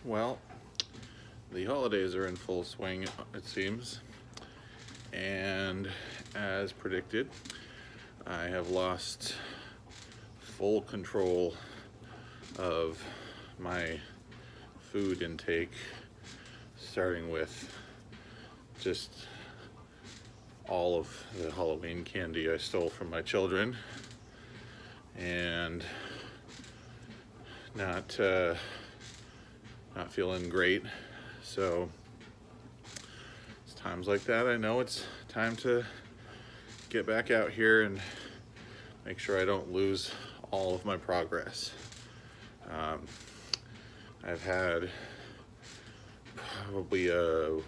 Well, the holidays are in full swing, it seems, and as predicted, I have lost full control of my food intake, starting with just all of the Halloween candy I stole from my children, and not feeling great. So it's times like that I know it's time to get back out here and make sure I don't lose all of my progress. I've had probably a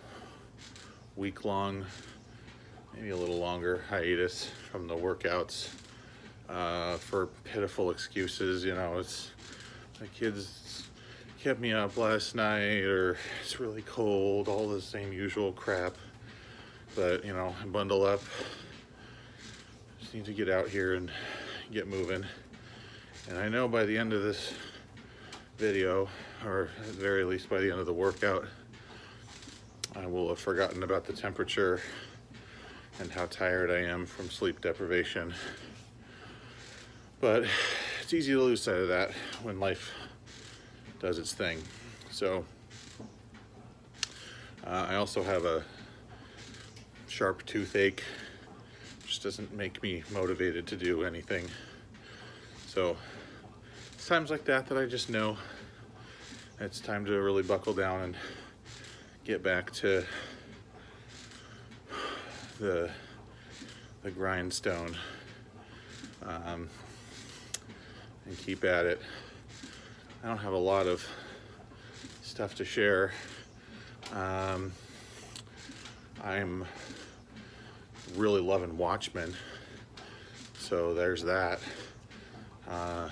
week-long, maybe a little longer hiatus from the workouts for pitiful excuses. You know, it's the kids kept me up last night, or it's really cold, all the same usual crap. But you know, I bundle up, just need to get out here and get moving. And I know by the end of this video, or at the very least by the end of the workout, I will have forgotten about the temperature and how tired I am from sleep deprivation. But it's easy to lose sight of that when life does its thing. So I also have a sharp toothache, which doesn't make me motivated to do anything. So it's times like that that I just know it's time to really buckle down and get back to the grindstone, and keep at it. I don't have a lot of stuff to share. I'm really loving Watchmen, so there's that. I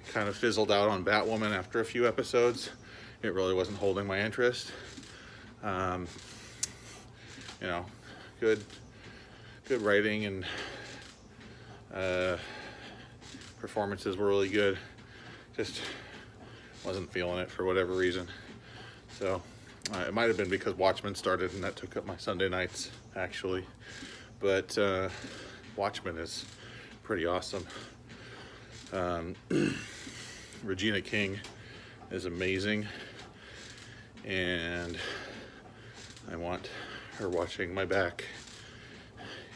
kind of fizzled out on Batwoman after a few episodes. It really wasn't holding my interest. You know, good writing and performances were really good. Just wasn't feeling it for whatever reason. So it might have been because Watchmen started and that took up my Sunday nights, actually. But Watchmen is pretty awesome. Regina King is amazing, and I want her watching my back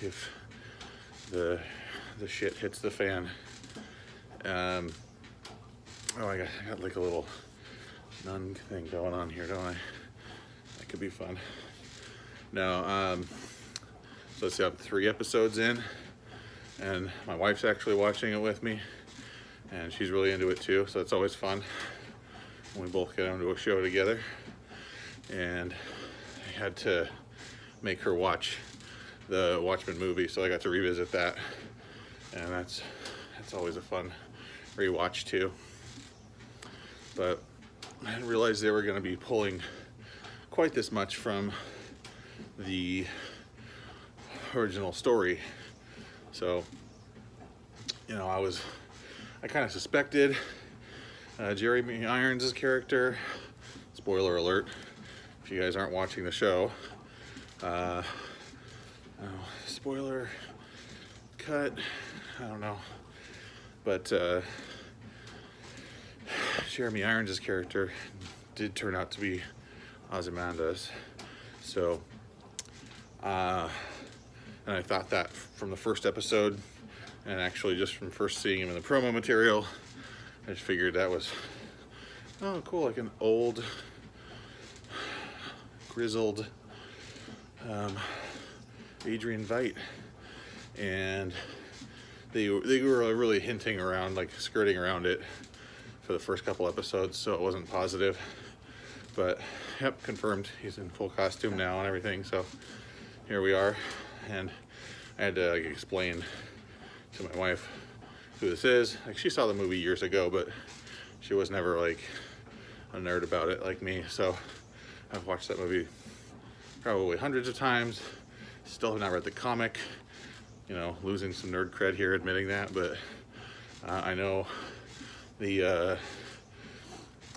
if the shit hits the fan. Oh, I got like a little nun thing going on here, don't I? That could be fun. No, so let's see, I'm 3 episodes in, and my wife's actually watching it with me, and she's really into it too, so it's always fun when we both get into a show together. And I had to make her watch the Watchmen movie, so I got to revisit that, and that's always a fun rewatch too. But I didn't realize they were going to be pulling quite this much from the original story. So, you know, I kind of suspected Jeremy Irons' character. Spoiler alert, if you guys aren't watching the show. Spoiler cut, I don't know. But Jeremy Irons' character did turn out to be Ozymandias. So, and I thought that from the first episode, and actually just from first seeing him in the promo material, I just figured that was, oh cool, like an old, grizzled Adrian Veidt. And they were really hinting around, like skirting around it for the first couple episodes, so it wasn't positive. But yep, confirmed, he's in full costume now and everything, so here we are. And I had to explain to my wife who this is. Like, she saw the movie years ago, but she was never like a nerd about it like me, so I've watched that movie probably hundreds of times. Still have not read the comic, you know, losing some nerd cred here admitting that, but I know the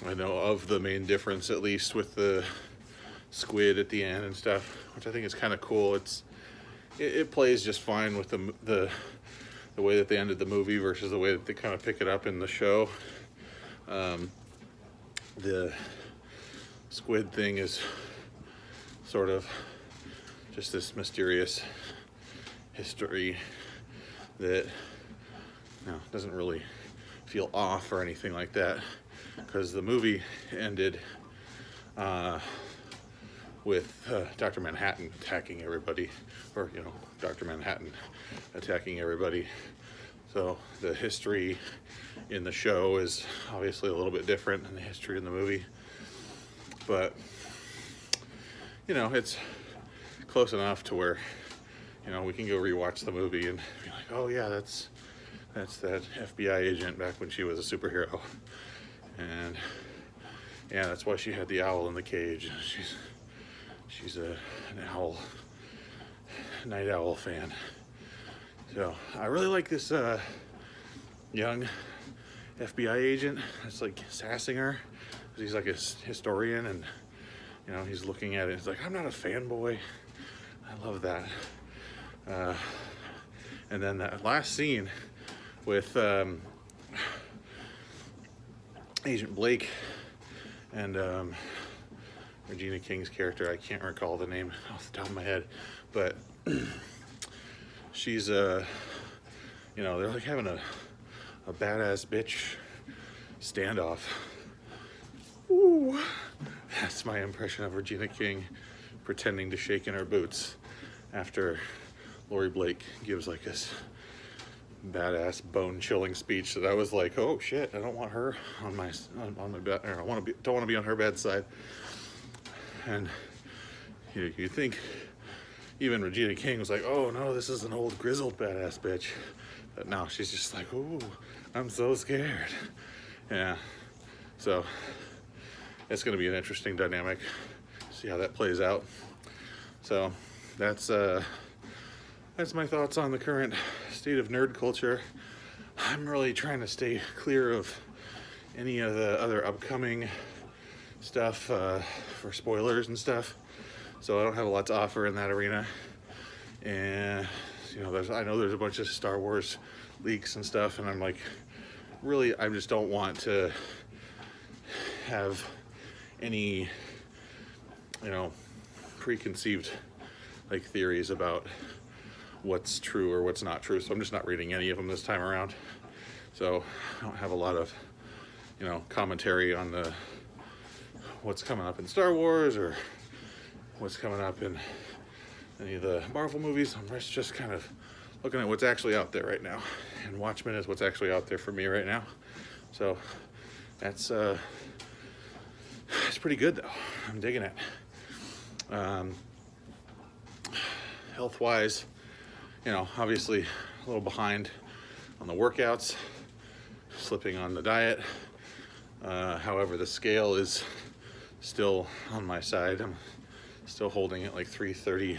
I know of the main difference, at least with the squid at the end and stuff, which I think is kind of cool. It plays just fine with the way that they ended the movie versus the way that they kind of pick it up in the show. The squid thing is sort of just this mysterious history that doesn't really feel off or anything like that, because the movie ended with Dr. Manhattan attacking everybody, or Dr. Manhattan attacking everybody. So the history in the show is obviously a little bit different than the history in the movie, but it's close enough to where we can go rewatch the movie and be like, oh yeah, that's that FBI agent back when she was a superhero, and yeah, that's why she had the owl in the cage. She's an night owl fan. So I really like this young FBI agent that's like sassing her, because he's like a historian, and he's looking at it. He's like, I'm not a fanboy. I love that. And then that last scene with Agent Blake and Regina King's character, I can't recall the name off the top of my head, but she's they're like having a badass bitch standoff. Ooh, that's my impression of Regina King pretending to shake in her boots after Laurie Blake gives like this badass bone-chilling speech that I was like, oh shit, I don't want her on my bed, or don't want to be on her bedside. And you think even Regina King was like, oh no, this is an old grizzled badass bitch, but no, she's just like, ooh, I'm so scared. Yeah, so it's gonna be an interesting dynamic, see how that plays out. So that's my thoughts on the current state of nerd culture. I'm really trying to stay clear of any of the other upcoming stuff for spoilers and stuff, so I don't have a lot to offer in that arena. And I know there's a bunch of Star Wars leaks and stuff, and I'm like, really, I just don't want to have any preconceived like theories about what's true or what's not true, so I'm just not reading any of them this time around. So I don't have a lot of commentary on what's coming up in Star Wars or what's coming up in any of the Marvel movies. I'm just kind of looking at what's actually out there right now, and Watchmen is what's actually out there for me right now. So that's it's pretty good though. I'm digging it. Health-wise, obviously a little behind on the workouts, slipping on the diet. However, the scale is still on my side. I'm still holding at like 332,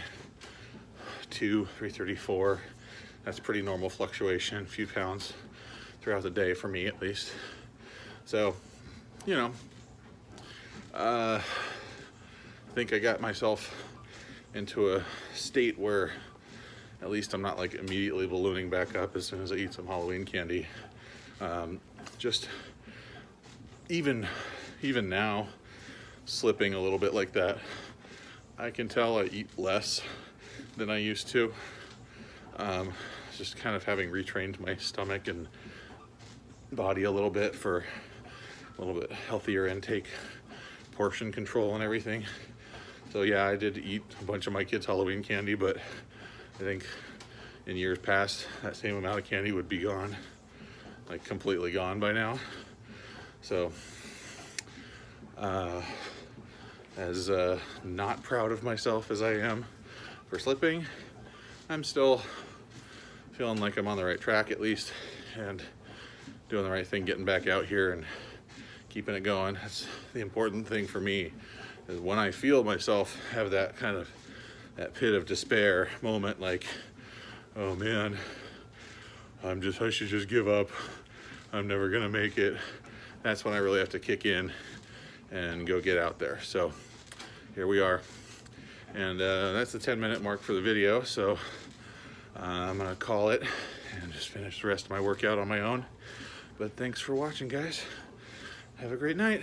334. That's pretty normal fluctuation, a few pounds throughout the day for me at least. So, I think I got myself into a state where at least I'm not like immediately ballooning back up as soon as I eat some Halloween candy. Just even now, slipping a little bit like that, I can tell I eat less than I used to. Just kind of having retrained my stomach and body a little bit for a little bit healthier intake, portion control and everything. So yeah, I did eat a bunch of my kids' Halloween candy, but I think in years past, that same amount of candy would be gone, like completely gone by now. So, as not proud of myself as I am for slipping, I'm still feeling like I'm on the right track at least, and doing the right thing, getting back out here and keeping it going. That's the important thing for me, is when I feel myself have that kind of, that pit of despair moment, like, oh man, I should just give up, I'm never gonna make it. That's when I really have to kick in and go get out there. So here we are. And that's the 10-minute mark for the video. So I'm gonna call it and just finish the rest of my workout on my own. But thanks for watching, guys. Have a great night.